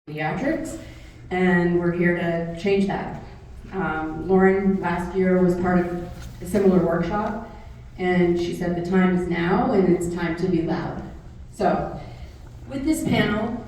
pediatrics, and we're here to change that. Lauren last year was part of a similar workshop, and she said the time is now and it's time to be loud. So with this panel,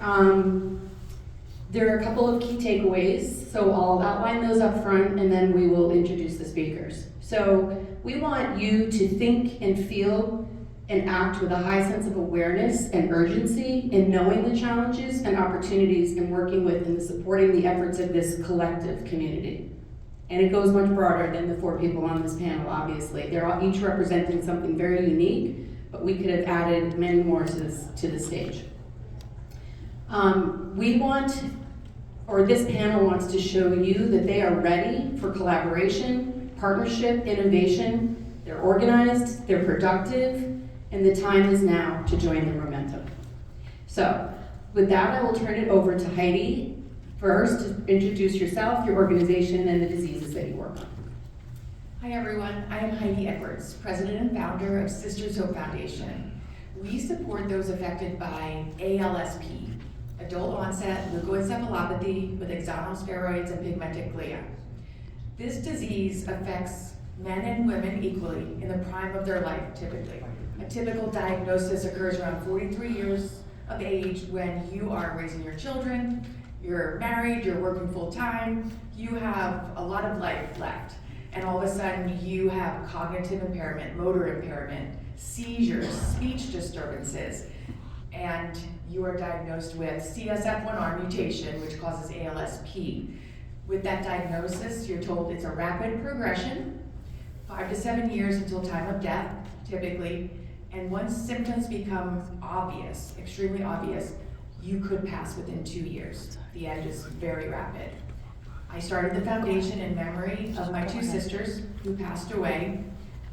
there are a couple of key takeaways, so I'll outline those up front and then we will introduce the speakers. So we want you to think and feel and act with a high sense of awareness and urgency in knowing the challenges and opportunities and working with and supporting the efforts of this collective community. And it goes much broader than the 4 people on this panel, obviously. They're all each representing something very unique, but we could have added many more to the stage. This panel wants to show you that they are ready for collaboration, partnership, innovation. They're organized, they're productive, and the time is now to join the momentum. So, with that, I will turn it over to Heidi first to introduce yourself, your organization, and the diseases that you work on. Hi everyone, I am Heidi Edwards, President and Founder of Sisters Hope Foundation. We support those affected by ALSP, adult-onset leukoencephalopathy with axonal spheroids and pigmented glia. This disease affects men and women equally in the prime of their life, typically. A typical diagnosis occurs around 43 years of age when you are raising your children, you're married, you're working full time, you have a lot of life left. And all of a sudden you have cognitive impairment, motor impairment, seizures, speech disturbances, and you are diagnosed with CSF1R mutation, which causes ALSP. With that diagnosis, you're told it's a rapid progression, 5 to 7 years until time of death, typically, and once symptoms become obvious, extremely obvious, you could pass within 2 years. The end is very rapid. I started the foundation in memory of my 2 sisters who passed away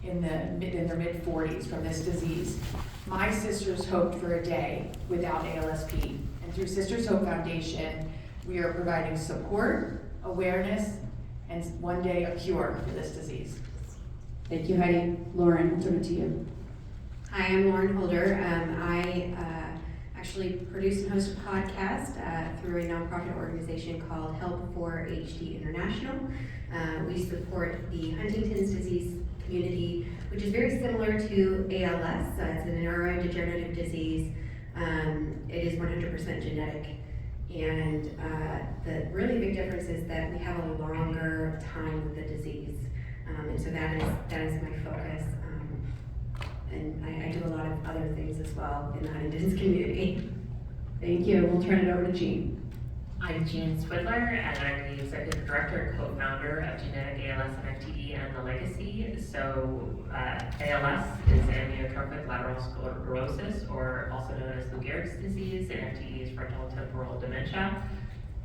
in their mid-40s from this disease. My sisters hoped for a day without ALSP, and through Sisters Hope Foundation, we are providing support, awareness, and one day a cure for this disease. Thank you, Heidi. Lauren, I'll turn it to you. Hi, I'm Lauren Holder. I actually produce and host a podcast through a nonprofit organization called Help for HD International. We support the Huntington's disease community, which is very similar to ALS. It's a neurodegenerative disease. It is 100% genetic. And the really big difference is that we have a longer time with the disease. And so that is my focus. And I do a lot of other things as well in the Huntington's community. Thank you. We'll turn it over to Jean. I'm Jean Swidler, and I'm the Executive Director and Co-Founder of Genetic ALS and FTD and the Legacy. So ALS is amyotrophic lateral sclerosis, or also known as Lou Gehrig's disease, and FTD is frontotemporal dementia.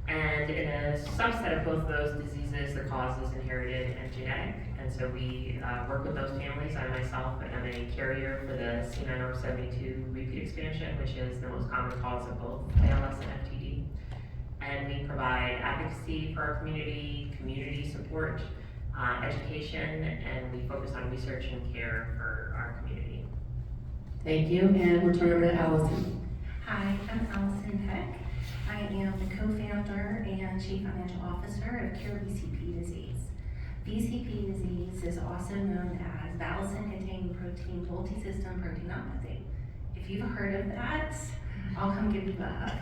And in a subset of both of those diseases, the cause is inherited and genetic. And so we work with those families. I myself am a carrier for the C9orf72 repeat expansion, which is the most common cause of both ALS and FTD. And we provide advocacy for our community support, education, and we focus on research and care for our community. Thank you, and we'll turn it over to Allison. Hi, I'm Allison Heck. I am the co-founder and chief financial officer of Cure VCP disease. VCP disease is also known as Vallicin-containing protein multisystem proteinopathy. If you've heard of that, I'll come give you a hug.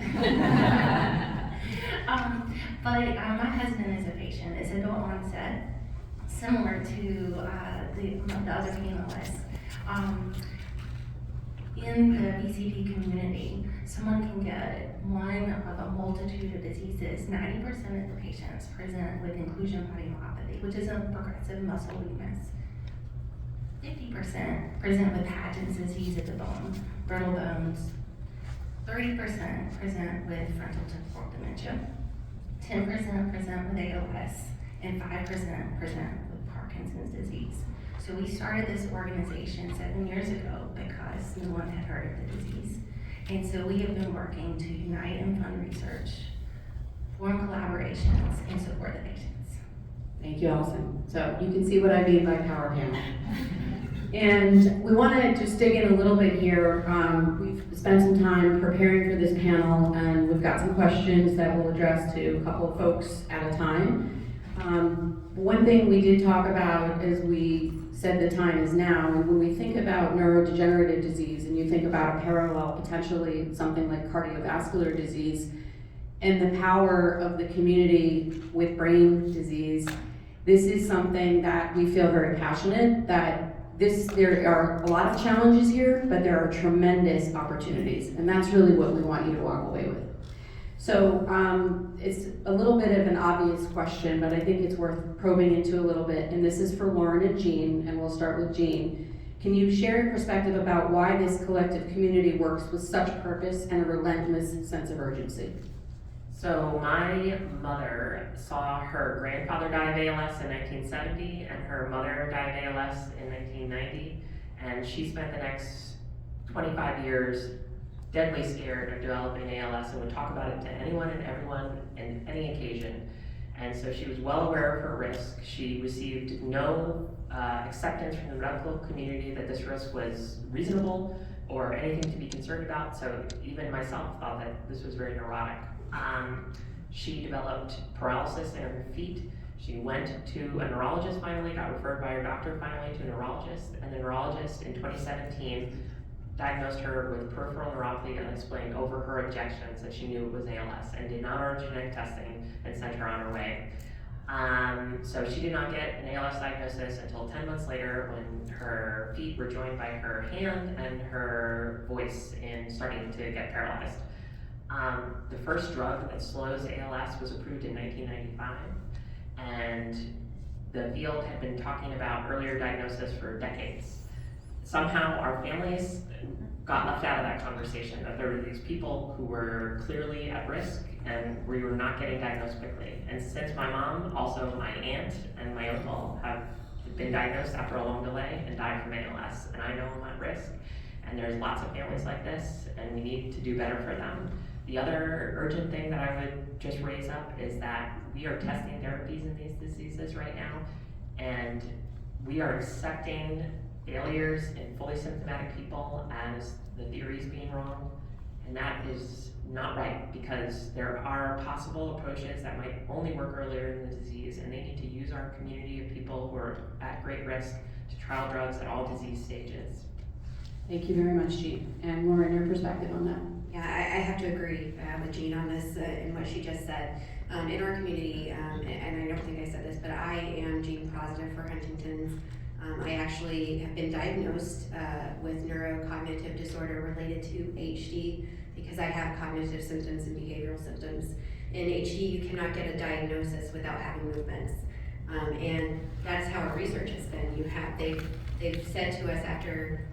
But my husband is a patient. It's adult onset, similar to the other panelists. In the VCP community, someone can get one of a multitude of diseases. 90% of the patients present with inclusion body myopathy, which is a progressive muscle weakness. 50% present with Paget's disease of the bone, brittle bones. 30% present with frontotemporal dementia. 10% present with ALS, and 5% present with Parkinson's disease. So we started this organization 7 years ago because no one had heard of the disease. And so we have been working to unite and fund research, form collaborations, and support the patients. Thank you, Allison. So you can see what I mean by power panel. And we want to just dig in a little bit here. We've spent some time preparing for this panel, and we've got some questions that we'll address to a couple of folks at a time. One thing we did talk about as we said the time is now, and when we think about neurodegenerative disease and you think about a parallel, potentially something like cardiovascular disease, and the power of the community with brain disease, this is something that we feel very passionate that there are a lot of challenges here, but there are tremendous opportunities, and that's really what we want you to walk away with. So it's a little bit of an obvious question, but I think it's worth probing into a little bit, and this is for Lauren and Jean, and we'll start with Jean. Can you share your perspective about why this collective community works with such purpose and a relentless sense of urgency? So my mother saw her grandfather die of ALS in 1970 and her mother die of ALS in 1990, and she spent the next 25 years deadly scared of developing ALS and would talk about it to anyone and everyone in any occasion. And so she was well aware of her risk. She received no acceptance from the medical community that this risk was reasonable or anything to be concerned about. So even myself thought that this was very neurotic. She developed paralysis in her feet. She went to a neurologist finally, got referred by her doctor finally to a neurologist, and the neurologist in 2017 diagnosed her with peripheral neuropathy and explained over her objections that she knew it was ALS and did not order genetic testing and sent her on her way. So she did not get an ALS diagnosis until 10 months later when her feet were joined by her hand and her voice in starting to get paralyzed. The first drug that slows ALS was approved in 1995, and the field had been talking about earlier diagnosis for decades. Somehow our families got left out of that conversation, that there were these people who were clearly at risk and we were not getting diagnosed quickly. And since my mom, also my aunt and my uncle have been diagnosed after a long delay and died from ALS, and I know I'm at risk, and there's lots of families like this, and we need to do better for them. The other urgent thing that I would just raise up is that we are testing therapies in these diseases right now, and we are accepting failures in fully symptomatic people as the theories being wrong, and that is not right, because there are possible approaches that might only work earlier in the disease, and they need to use our community of people who are at great risk to trial drugs at all disease stages. Thank you very much, Jean. And Lauren, your perspective on that? Yeah, I have to agree with Jean on this and what she just said. In our community, and I don't think I said this, but I am gene positive for Huntington's. I actually have been diagnosed with neurocognitive disorder related to HD because I have cognitive symptoms and behavioral symptoms. In HD, you cannot get a diagnosis without having movements. And that's how our research has been. They've said to us after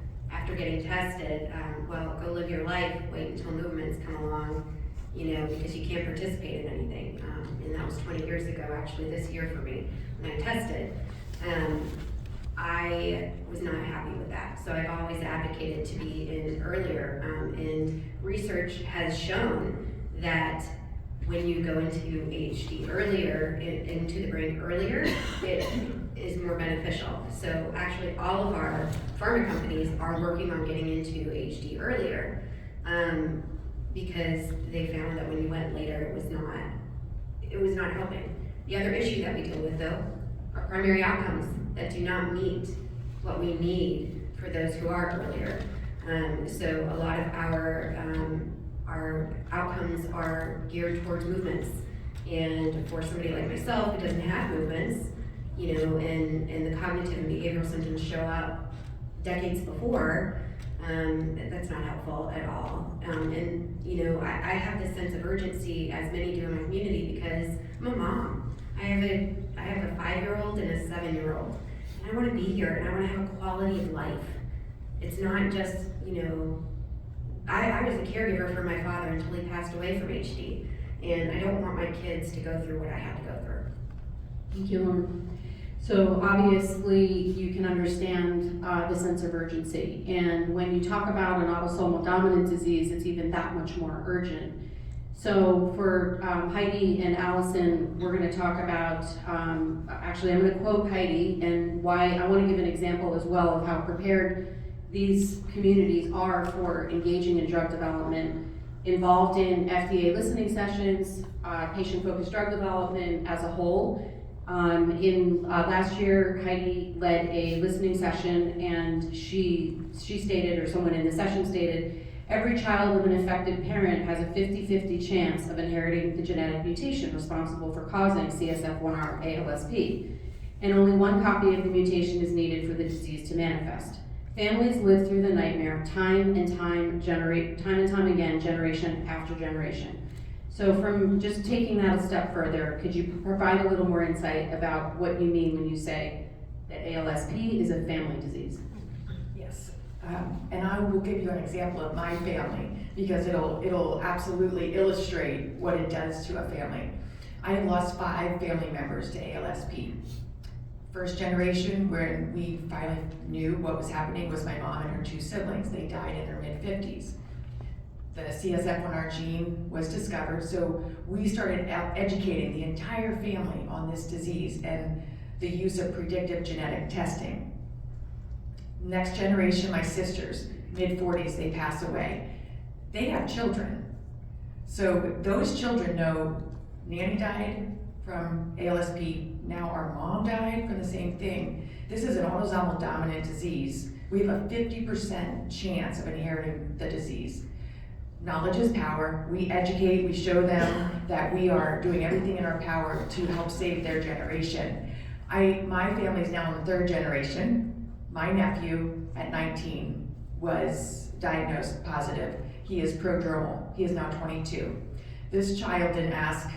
getting tested, well, go live your life, wait until movements come along, because you can't participate in anything. And that was 20 years ago, actually, this year for me, when I tested. I was not happy with that. So I've always advocated to be in earlier. And research has shown that when you go into HD earlier, into the brain earlier, it is more beneficial. So actually all of our pharma companies are working on getting into HD earlier because they found that when you went later, it was not helping. The other issue that we deal with though are primary outcomes that do not meet what we need for those who are earlier. So a lot of our outcomes are geared towards movements. And for somebody like myself who doesn't have movements, and the cognitive and behavioral symptoms show up decades before, that's not helpful at all. I have this sense of urgency, as many do in my community, because I'm a mom. I have a 5-year-old and a 7-year-old, and I want to be here, and I want to have a quality of life. It's not just, I was a caregiver for my father until he passed away from HD, and I don't want my kids to go through what I had to go through. Thank you, Lauren. So obviously you can understand the sense of urgency, and when you talk about an autosomal dominant disease, it's even that much more urgent. So for Heidi and Allison, we're going to talk about, actually I'm going to quote Heidi and why I want to give an example as well of how prepared these communities are for engaging in drug development, involved in FDA listening sessions, patient-focused drug development as a whole. Last year, Heidi led a listening session and she stated, or someone in the session stated, every child of an affected parent has a 50-50 chance of inheriting the genetic mutation responsible for causing CSF1R ALSP, and only one copy of the mutation is needed for the disease to manifest. Families live through the nightmare time and time again, generation after generation. So from just taking that a step further, could you provide a little more insight about what you mean when you say that ALSP is a family disease? Yes, and I will give you an example of my family because it'll absolutely illustrate what it does to a family. I have lost 5 family members to ALSP. First generation, when we finally knew what was happening, was my mom and her 2 siblings. They died in their mid-50s. The CSF1R gene was discovered, so we started educating the entire family on this disease and the use of predictive genetic testing. Next generation, my sisters, mid-40s, they pass away. They have children. So those children know Nanny died from ALSP, now our mom died from the same thing. This is an autosomal dominant disease. We have a 50% chance of inheriting the disease. Knowledge is power. We educate, we show them that we are doing everything in our power to help save their generation. My family is now in the 3rd generation. My nephew at 19 was diagnosed positive. He is prodromal. He is now 22. This child didn't ask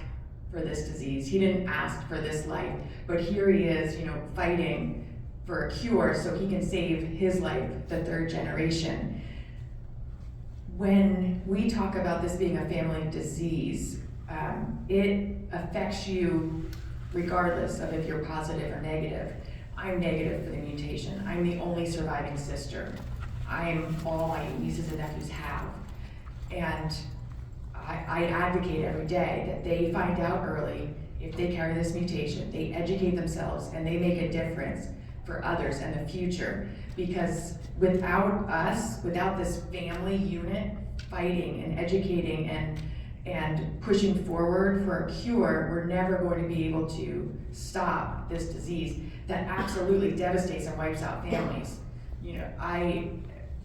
for this disease. He didn't ask for this life, but here he is, fighting for a cure so he can save his life, the 3rd generation. When we talk about this being a family disease, it affects you regardless of if you're positive or negative. I'm negative for the mutation. I'm the only surviving sister. I'm all my nieces and nephews have. And I advocate every day that they find out early if they carry this mutation, they educate themselves, and they make a difference for others in the future. Because without us, without this family unit fighting and educating and pushing forward for a cure, we're never going to be able to stop this disease that absolutely devastates and wipes out families.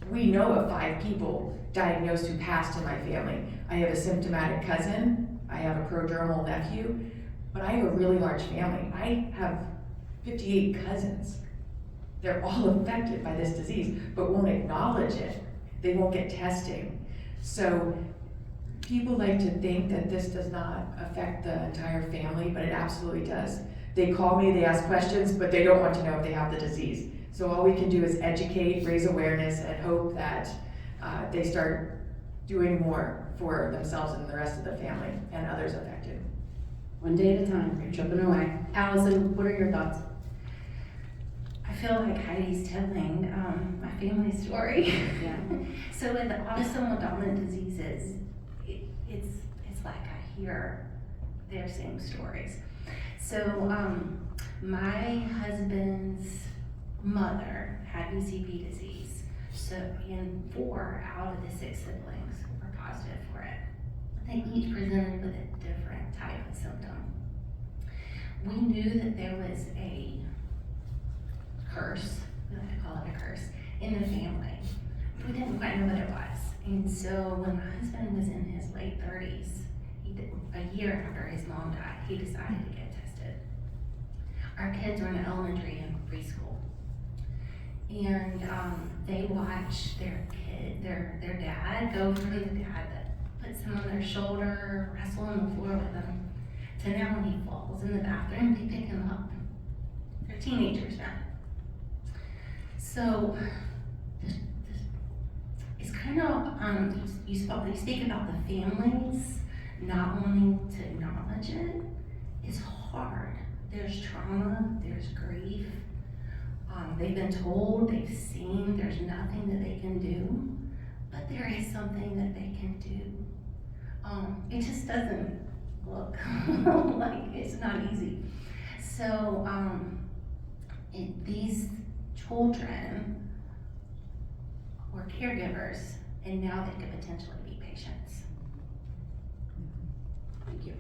We know of 5 people diagnosed who passed in my family. I have a symptomatic cousin, I have a prodromal nephew, but I have a really large family. I have 58 cousins. They're all affected by this disease, but won't acknowledge it. They won't get testing. So people like to think that this does not affect the entire family, but it absolutely does. They call me, they ask questions, but they don't want to know if they have the disease. So all we can do is educate, raise awareness, and hope that they start doing more for themselves and the rest of the family and others affected. One day at a time, you're chipping away. Allison, what are your thoughts? I feel like Heidi's telling my family story. Yeah. So with the autosomal dominant diseases, it's like I hear their same stories. So my husband's mother had UCP disease. So, and 4 out of the 6 siblings were positive for it. They each presented with a different type of symptom. We knew that there was a curse, we like to call it a curse, in the family. We didn't quite know what it was. And so when my husband was in his late 30s, a year after his mom died, he decided to get tested. Our kids were in elementary and preschool. And they watched their dad go from the dad that puts him on their shoulder, wrestle on the floor with him, to now when he falls in the bathroom, they pick him up. They're teenagers now. So it's kind of, you speak about the families not wanting to acknowledge it. It's hard. There's trauma, there's grief. They've been told, they've seen, there's nothing that they can do, but there is something that they can do. It just doesn't look like it's not easy. So, these children were caregivers, and now they could potentially be patients. Thank you.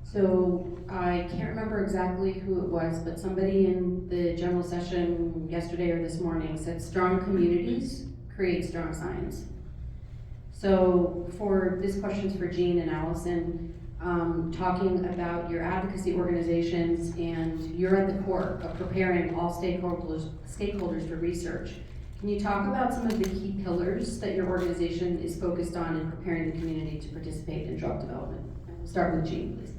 So I can't remember exactly who it was, but somebody in the general session yesterday or this morning said strong communities create strong science. So for this question's for Jean and Allison, talking about your advocacy organizations, and you're at the core of preparing all stakeholders for research. Can you talk about some of the key pillars that your organization is focused on in preparing the community to participate in drug development? We'll start with Jean, please.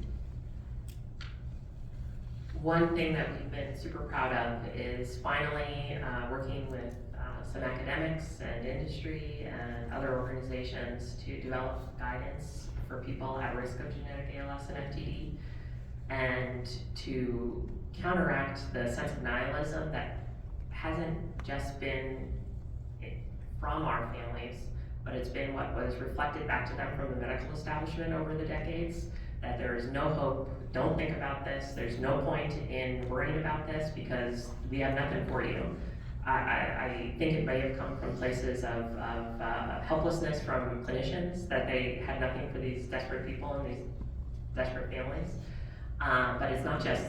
One thing that we've been super proud of is finally working with some academics and industry and other organizations to develop guidance for people at risk of genetic ALS and FTD, and to counteract the sense of nihilism that hasn't just been from our families, but it's been what was reflected back to them from the medical establishment over the decades, that there is no hope, don't think about this, there's no point in worrying about this because we have nothing for you. I think it may have come from places of helplessness from clinicians, that they had nothing for these desperate people and these desperate families. But it's not just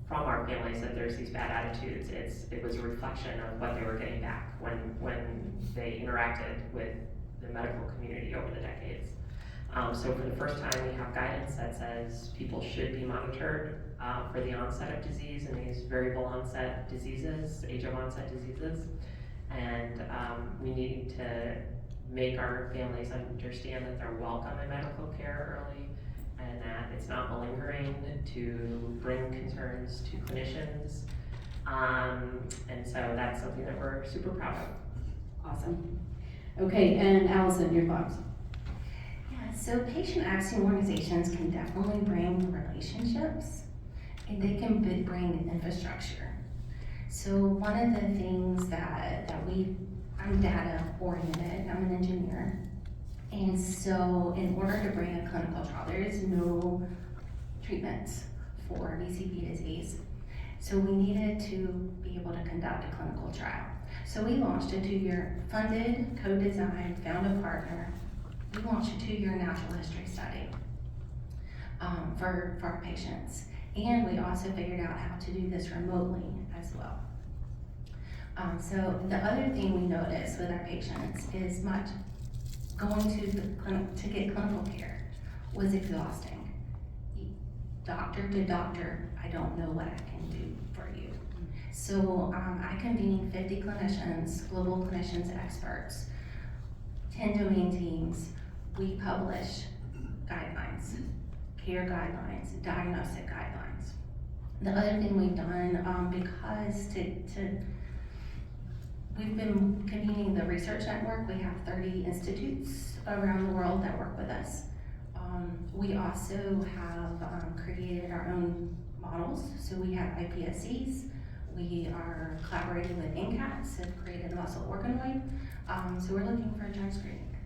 from our families that there's these bad attitudes. It was a reflection of what they were getting back when they interacted with the medical community over the decades. So for the first time, we have guidance that says people should be monitored for the onset of disease and these variable onset diseases, age of onset diseases. And we need to make our families understand that they're welcome in medical care early, and that it's not malingering to bring concerns to clinicians. And so that's something that we're super proud of. Awesome. Okay, and Allison, your thoughts? Yeah, so patient advocacy organizations can definitely bring relationships, and they can bring infrastructure. So one of the things that I'm data oriented, I'm an engineer. And so in order to bring a clinical trial, there is no treatments for VCP disease. So we needed to be able to conduct a clinical trial. So we launched a 2-year funded, co-designed, found a partner. We launched a 2-year natural history study for our patients. And we also figured out how to do this remotely as well. So the other thing we noticed with our patients is going to the clinic to get clinical care was exhausting. Doctor to doctor, I don't know what I can do for you. So I convened 50 clinicians, global clinicians, experts, 10 domain teams. We publish guidelines, care guidelines, diagnostic guidelines. The other thing we've done, because we've been convening the research network. We have 30 institutes around the world that work with us. We also have created our own models. So we have iPSCs. We are collaborating with NCATs, have created a muscle organoid. So we're looking for drug screening.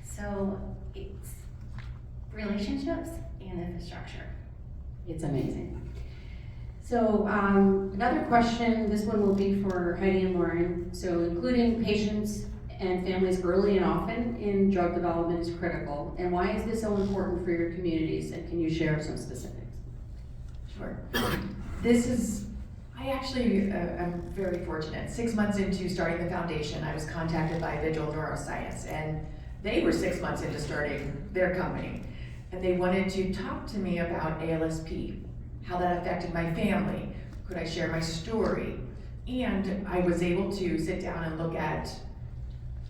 So it's relationships and infrastructure. It's amazing. So another question, this one will be for Heidi and Lauren. So including patients and families early and often in drug development is critical. And why is this so important for your communities? And can you share some specifics? Sure. I actually am very fortunate. 6 months into starting the foundation, I was contacted by Vigil Neuroscience, and they were 6 months into starting their company. And they wanted to talk to me about ALSP, how that affected my family. Could I share my story? And I was able to sit down and look at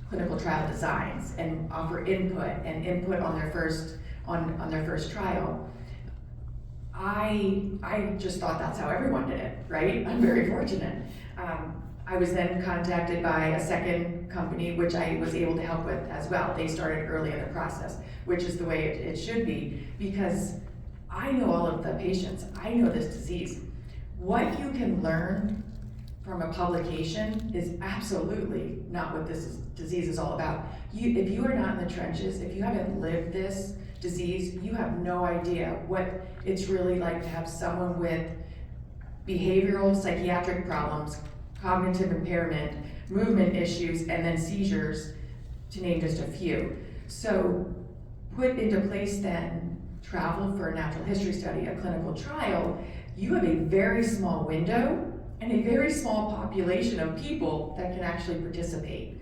clinical trial designs and offer input on their first trial. I just thought that's how everyone did it, right? I'm very fortunate. I was then contacted by a second company, which I was able to help with as well. They started early in the process, which is the way it should be, because I know all of the patients. I know this disease. What you can learn from a publication is absolutely not what this disease is all about. If you are not in the trenches, if you haven't lived this disease, you have no idea what it's really like to have someone with behavioral psychiatric problems, cognitive impairment, movement issues, and then seizures, to name just a few. So put into place then travel for a natural history study, a clinical trial, you have a very small window and a very small population of people that can actually participate.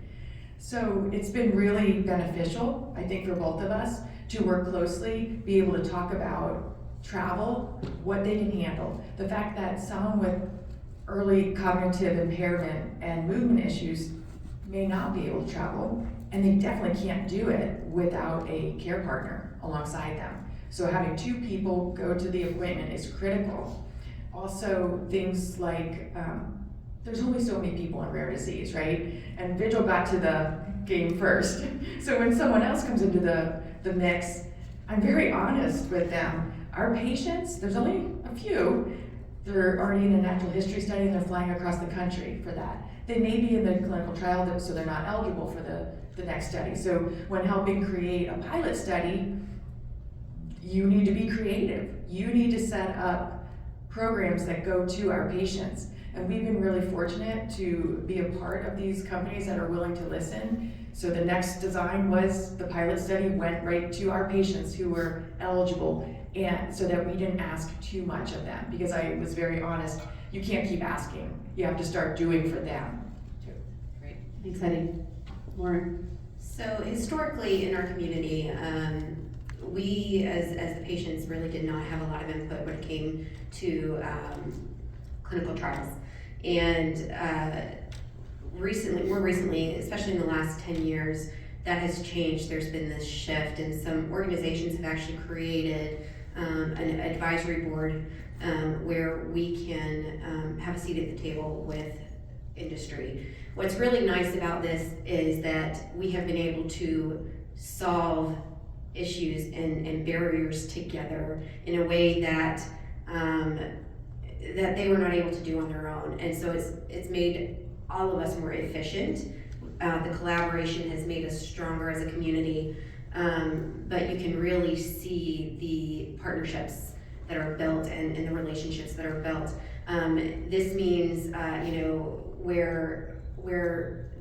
So it's been really beneficial, I think, for both of us to work closely, be able to talk about travel, what they can handle. The fact that someone with early cognitive impairment and movement issues may not be able to travel, and they definitely can't do it without a care partner alongside them. So having two people go to the appointment is critical. Also, things like, there's only so many people in rare disease, right? And Vigil got to the game first. So when someone else comes into the mix, I'm very honest with them. Our patients, there's only a few, they're already in a natural history study and they're flying across the country for that. They may be in the clinical trial, so they're not eligible for the next study. So when helping create a pilot study, you need to be creative. You need to set up programs that go to our patients. And we've been really fortunate to be a part of these companies that are willing to listen. So the next design was the pilot study went right to our patients who were eligible, and so that we didn't ask too much of them, because I was very honest, you can't keep asking. You have to start doing for them too. Great, thanks, Eddie. Lauren? So historically in our community, we as the patients really did not have a lot of input when it came to clinical trials. And more recently, especially in the last 10 years, that has changed. There's been this shift, and some organizations have actually created an advisory board where we can have a seat at the table with industry. What's really nice about this is that we have been able to solve issues and barriers together in a way that that they were not able to do on their own. And so it's made all of us more efficient. The collaboration has made us stronger as a community, but you can really see the partnerships that are built and the relationships that are built. This means, where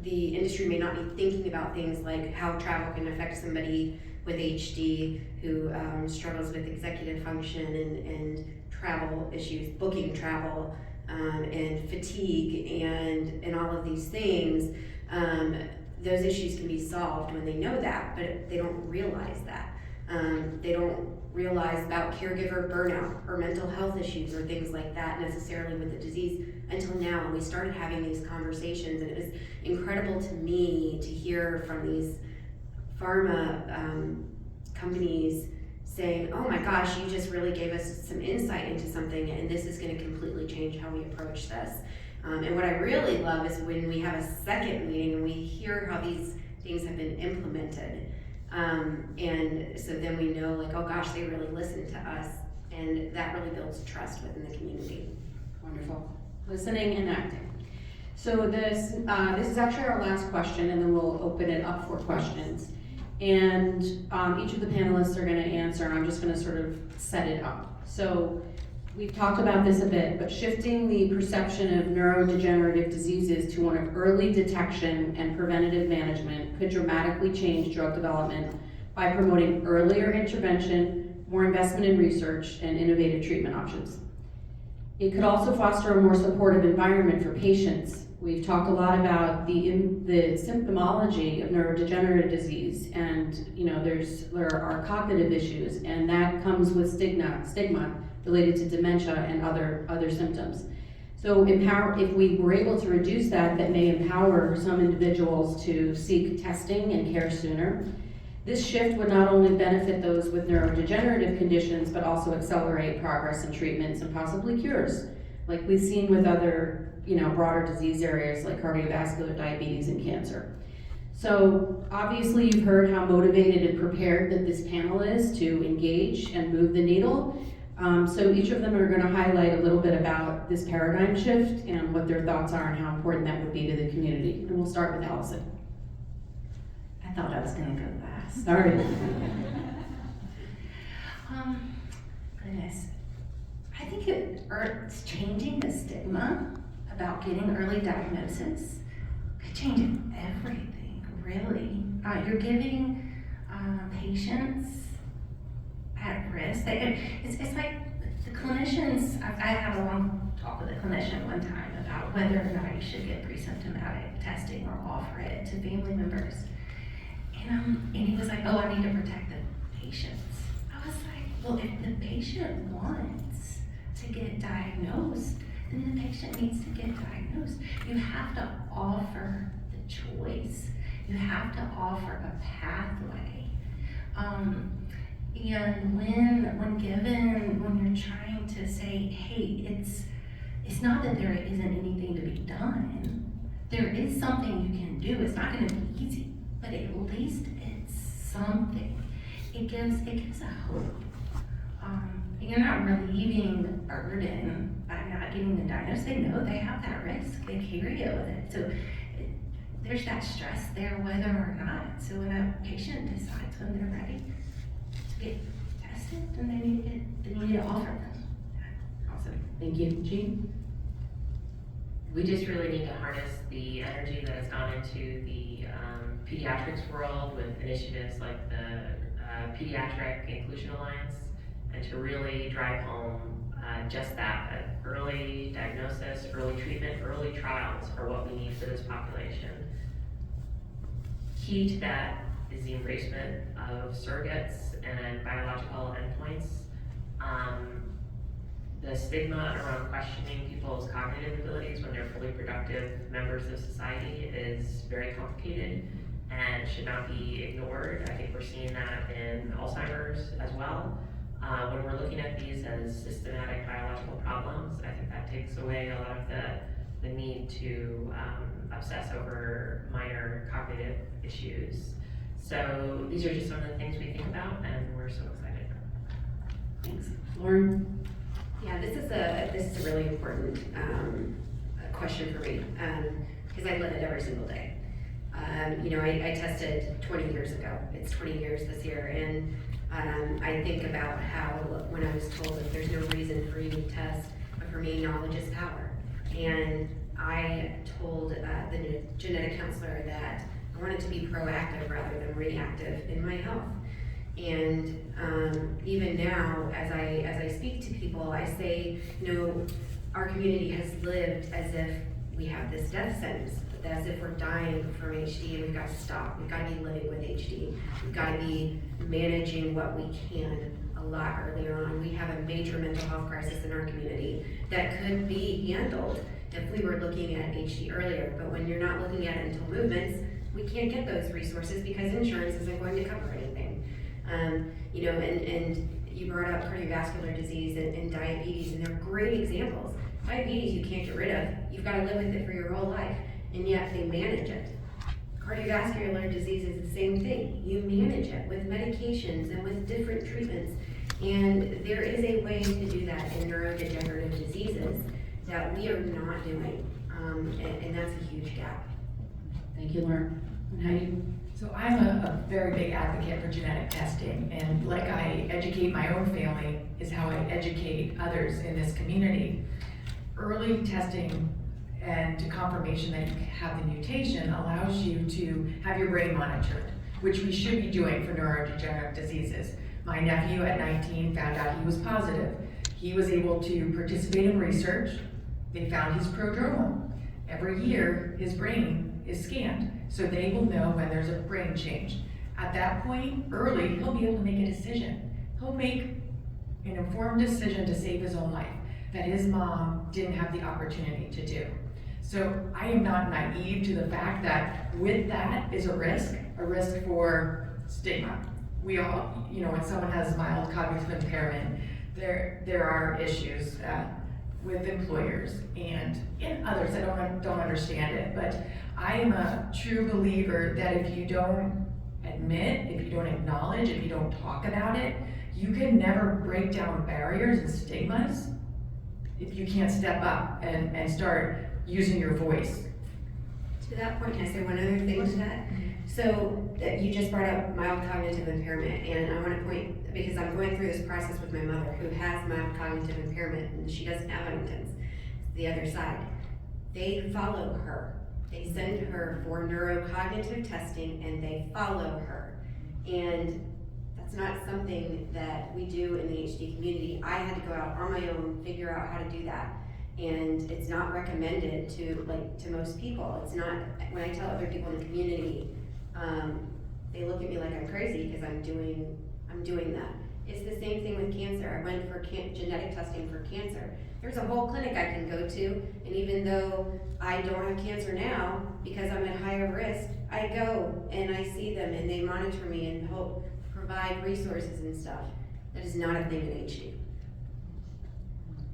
the industry may not be thinking about things like how travel can affect somebody with HD who struggles with executive function and travel issues, booking travel, and fatigue and all of these things. Those issues can be solved when they know that, but they don't realize that. They don't realize about caregiver burnout or mental health issues or things like that necessarily with the disease until now. And we started having these conversations, and it was incredible to me to hear from these pharma companies saying, oh my gosh, you just really gave us some insight into something, and this is going to completely change how we approach this. And what I really love is when we have a second meeting and we hear how these things have been implemented. And so then we know, like, oh gosh, they really listened to us, and that really builds trust within the community. Wonderful. Listening and acting. So this is actually our last question, and then we'll open it up for questions. And each of the panelists are going to answer, and I'm just going to sort of set it up. So we've talked about this a bit, but shifting the perception of neurodegenerative diseases to one of early detection and preventative management could dramatically change drug development by promoting earlier intervention, more investment in research, and innovative treatment options. It could also foster a more supportive environment for patients. We've talked a lot about the symptomology of neurodegenerative disease, and there are cognitive issues, and that comes with stigma related to dementia and other symptoms. So if we were able to reduce that may empower some individuals to seek testing and care sooner. This shift would not only benefit those with neurodegenerative conditions, but also accelerate progress in treatments and possibly cures, like we've seen with other broader disease areas like cardiovascular, diabetes, and cancer. So obviously you've heard how motivated and prepared that this panel is to engage and move the needle. So each of them are going to highlight a little bit about this paradigm shift and what their thoughts are and how important that would be to the community. And we'll start with Allison. I thought I was gonna go last. Sorry. Goodness. I think it's changing the stigma about getting early diagnosis. It changes everything, really. You're giving patients at risk. It's like the clinicians, I had a long talk with a clinician one time about whether or not you should get pre-symptomatic testing or offer it to family members. And he was like, oh, I need to protect the patients. I was like, well, if the patient wants to get diagnosed, then the patient needs to get diagnosed. You have to offer the choice. You have to offer a pathway. And when you're trying to say, hey, it's not that there isn't anything to be done. There is something you can do. It's not going to be easy, but at least it's something. It gives a hope. You're not relieving the burden by not getting the diagnosis. They know they have that risk. They carry it with it. So there's that stress there, whether or not. So when a patient decides when they're ready to get tested, then they need to offer them. Awesome. Thank you. Jean? We just really need to harness the energy that has gone into the pediatrics world with initiatives like the Pediatric Inclusion Alliance, and to really drive home just that early diagnosis, early treatment, early trials are what we need for this population. Key to that is the embracement of surrogates and biological endpoints. The stigma around questioning people's cognitive abilities when they're fully productive members of society is very complicated and should not be ignored. I think we're seeing that in Alzheimer's as well. When we're looking at these as systematic biological problems, I think that takes away a lot of the need to obsess over minor cognitive issues. So these are just some of the things we think about, and we're so excited. Thanks. Lauren? Yeah, this is a really important question for me because I live it every single day. I tested 20 years ago. It's 20 years this year, and I think about how when I was told that there's no reason for you to test, but for me, knowledge is power. And I told the genetic counselor that I wanted to be proactive rather than reactive in my health. And even now, as I speak to people, I say, our community has lived as if we have this death sentence, as if we're dying from HD, and we've got to stop. We've got to be living with HD. We've got to be managing what we can a lot earlier on. We have a major mental health crisis in our community that could be handled if we were looking at HD earlier. But when you're not looking at it until movements, we can't get those resources because insurance isn't going to cover anything. And you brought up cardiovascular disease and diabetes, and they're great examples. Diabetes you can't get rid of. You've got to live with it for your whole life, and yet they manage it. Cardiovascular disease is the same thing. You manage it with medications and with different treatments, and there is a way to do that in neurodegenerative diseases that we are not doing, and that's a huge gap. Thank you, Lauren. And how you? So I'm a very big advocate for genetic testing, and like I educate my own family is how I educate others in this community. Early testing and confirmation that you have the mutation allows you to have your brain monitored, which we should be doing for neurodegenerative diseases. My nephew at 19 found out he was positive. He was able to participate in research. They found he's prodromal. Every year, his brain is scanned, so they will know when there's a brain change. At that point, early, he'll be able to make a decision. He'll make an informed decision to save his own life that his mom didn't have the opportunity to do. So I am not naive to the fact that with that is a risk for stigma. We all, when someone has mild cognitive impairment, there are issues with employers and others that don't understand it. But I am a true believer that if you don't admit, if you don't acknowledge, if you don't talk about it, You can never break down barriers and stigmas if you can't step up and start using your voice. To that point, can I say one other thing to that? So, you just brought up mild cognitive impairment, and I want to point, because I'm going through this process with my mother, who has mild cognitive impairment, and she doesn't have Huntington's, the other side. They follow her. They send her for neurocognitive testing, and they follow her. And that's not something that we do in the HD community. I had to go out on my own, figure out how to do that. And it's not recommended to most people. It's not, when I tell other people in the community, they look at me like I'm crazy because I'm doing that. It's the same thing with cancer. I went for genetic testing for cancer. There's a whole clinic I can go to, and even though I don't have cancer now, because I'm at higher risk, I go and I see them and they monitor me and help provide resources and stuff. That is not a thing in HD.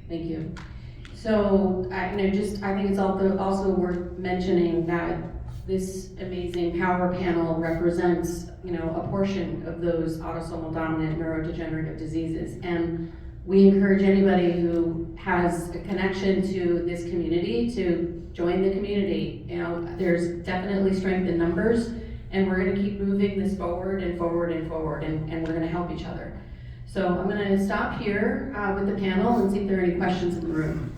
Thank you. So, I think it's also worth mentioning that this amazing power panel represents, a portion of those autosomal dominant neurodegenerative diseases. And we encourage anybody who has a connection to this community to join the community. There's definitely strength in numbers, and we're gonna keep moving this forward and forward and forward, and we're gonna help each other. So I'm gonna stop here with the panel and see if there are any questions in the room.